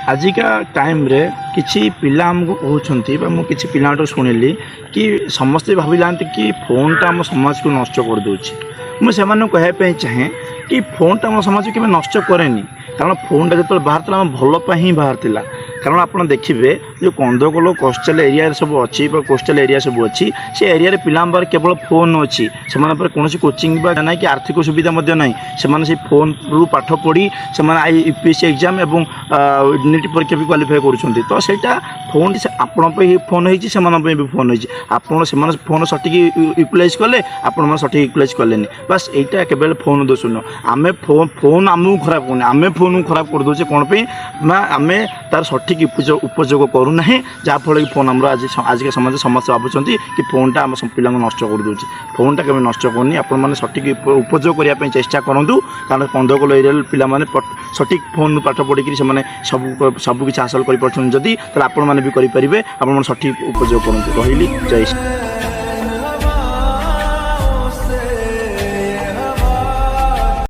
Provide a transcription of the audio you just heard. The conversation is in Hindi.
आजिका टाइम रे किसी पिला आमको कहते मुझे पिला शुणिली कि समस्ते भाविला कि फोनटा आम समाज को नष्ट कर दूची मुझे कहवाई चाहे कि फोनटा आम समाज को नष्ट कैनि कारण फोनटा जो बाहर आम भलपाई ही बाहर कारण आप देखिए जो कंदकल कोस्टाल एरिया सब अच्छी कोस्टाल एरिया सब अच्छी से एरिया पिला केवल फोन अच्छी से कौन कोचिंग ना कि आर्थिक सुविधा ना से फोन रु पाठ पढ़ी से यूपीएससी एग्जाम और नीट परीक्षा भी क्वालिफाई कर तो सहीटा फोन आपण फोन होती भी फोन होती आपड़ से फोन सठिक यूटिलाइज कले आपण सठिक यूटिलाइज कले बस यहाँ केवल फोन दोष नुह आम फोन आमको खराब करने आम फोन को खराब कर दूचे कौन ना आम तार सठिक उपयोग करूना जहाँफल कि फोन आम आजिका समाज समस्त भावुं कि फोनटा आम पिला नष्ट कर दूचे फोनटा के नष्ट करनी आपने सठिक उपयोग करने चेष्टा करूँ कारण कंदकल एरिया पिला सठिक फोन पाठ पढ़ी सब किसी हासिल कर जदि आपण मैंने भी करेंगे आप सठिक उपयोग करूँ रही जय श्री।